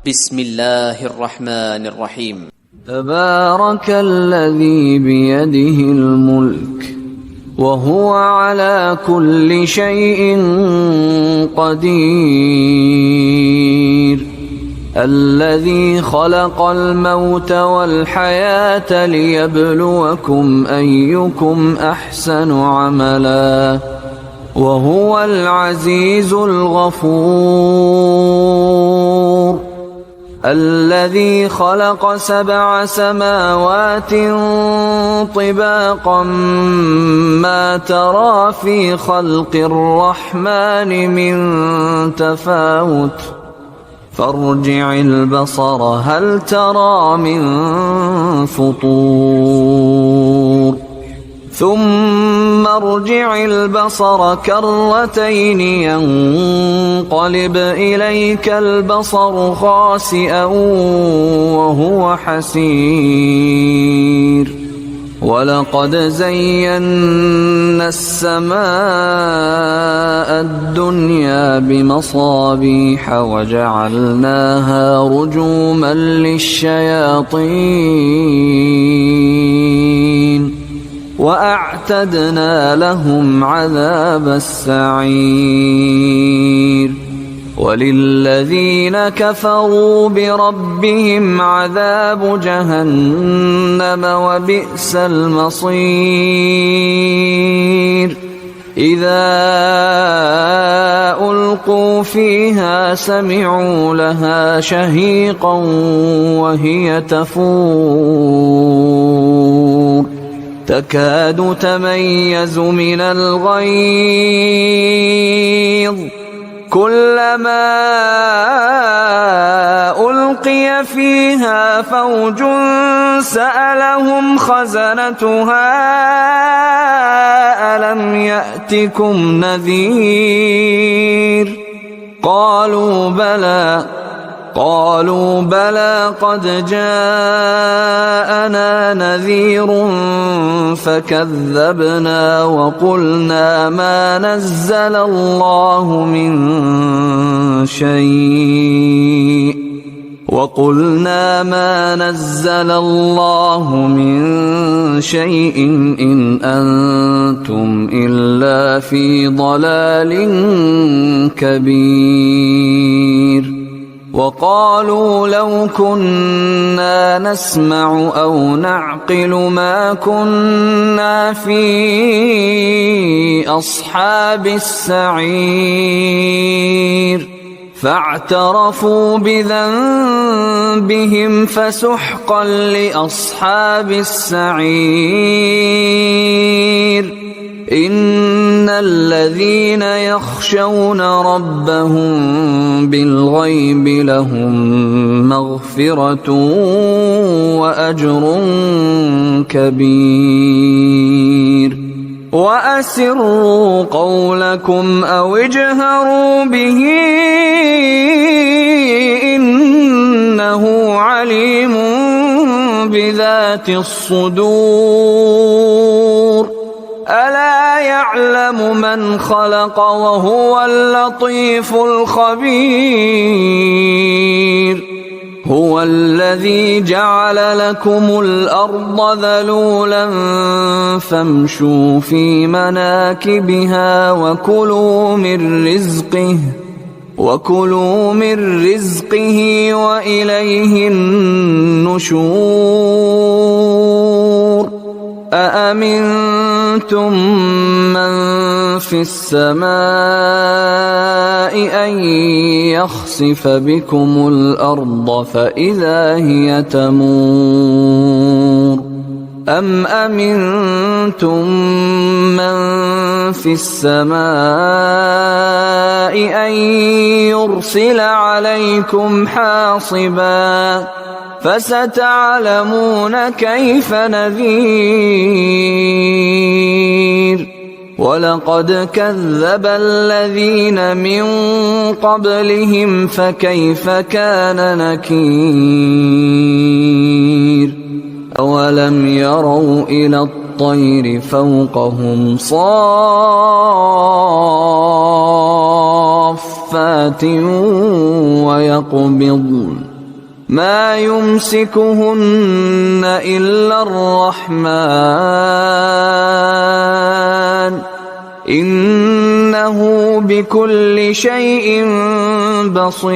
بسم الله الرحمن الرحيم. تبارك الذي بيده الملك وهو على كل شيء قدير، الذي خلق الموت والحياة ليبلوكم أيكم أحسن عملا وهو العزيز الغفور، الذي خلق 7 سماوات طباقا ما ترى في خلق الرحمن من تفاوت فارجع البصر هل ترى من فطور ثم ارجع البصر كرتين ينقلب إليك البصر خاسئا وهو حسير، ولقد زينا السماء الدنيا بمصابيح وجعلناها رجوما للشياطين وأعتدنا لهم عذاب السعير، وللذين كفروا بربهم عذاب جهنم وبئس المصير. إذا ألقوا فيها سمعوا لها شهيقا وهي تفور تكاد تميز من الغيظ، كلما ألقي فيها فوج سألهم خزنتها ألم يأتكم نذير قالوا بلى قد جاءنا نذير فكذبنا وقلنا ما نزل الله من شيء إن أنتم إلا في ضلال كبير. وقالوا لو كنا نسمع أو نعقل ما كنا في أصحاب السعير، فاعترفوا بذنبهم فسحقا لأصحاب السعير. إن الذين يخشون ربهم بالغيب لهم مغفرة وأجر كبير. وأسروا قولكم أو اجهروا به إنه عليم بذات الصدور. ألا يعلم من خلق وهو اللطيف الخبير. هو الذي جعل لكم الأرض ذلولا فامشوا في مناكبها وكلوا من رزقه وإليه النشور. أأمنتم من في السماء أن يخسف بكم الأرض فإذا هي تمور أم أمنتم من في السماء أن يرسل عليكم حاصبا فستعلمون كيف نذير. ولقد كذب الذين من قبلهم فكيف كان نكير. أولم يروا إلى الطير فوقهم صافات ويقبضن ما يمسكهن إلا الرحمن إنه بكل شيء بصير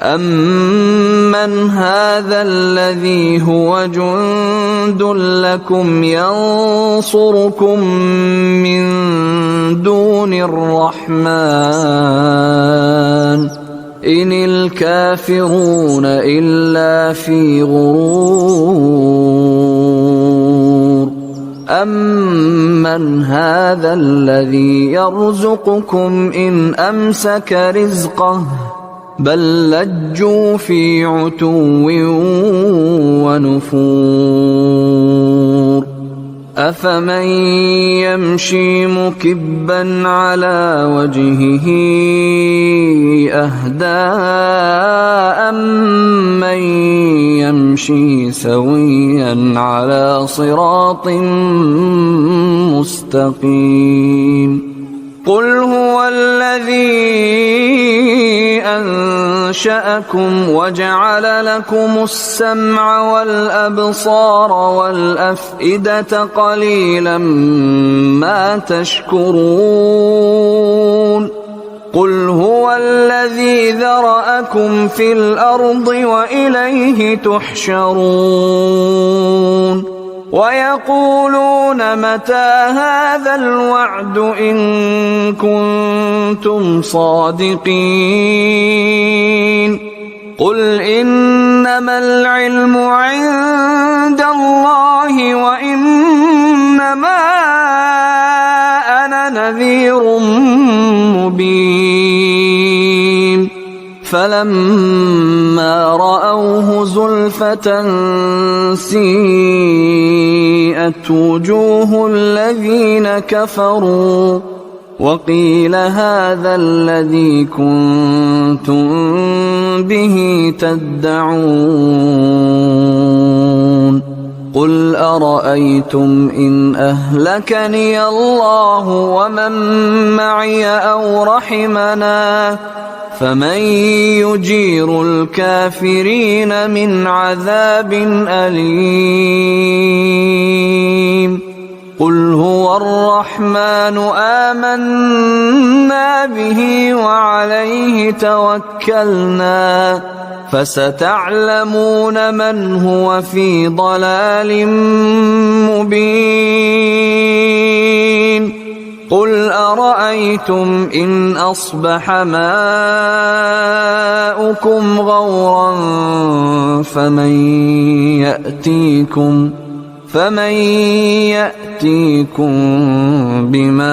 أمن هذا الذي هو جند لكم ينصركم من دون الرحمن إن الكافرون إلا في غرور أمن هذا الذي يرزقكم إن أمسك رزقه بل لجوا في عتو ونفور أفمن يمشي مكبا على وجهه أهدى أمن يمشي سويا على صراط مستقيم قل هو الذي أنشأكم وجعل لكم السمع والأبصار والأفئدة قليلا ما تشكرون قل هو الذي ذرأكم في الأرض وإليه تحشرون ويقولون متى هذا الوعد إن كنتم صادقين قل إنما العلم عند الله وإنما أنا نذير مبين فلما رأوه زلفة سيئت وجوه الذين كفروا وقيل هذا الذي كنتم به تدعون قل أرأيتم إن أهلكني الله ومن معي أو رحمنا فمن يجير الكافرين من عذاب أليم قل هو الرحمن آمنا به وعليه توكلنا فستعلمون من هو في ضلال مبين قل أرأيتم إن أصبح ماؤكم غورا فمن يأتيكم بماء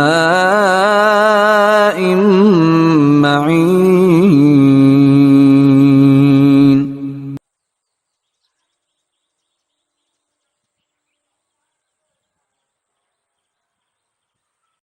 معين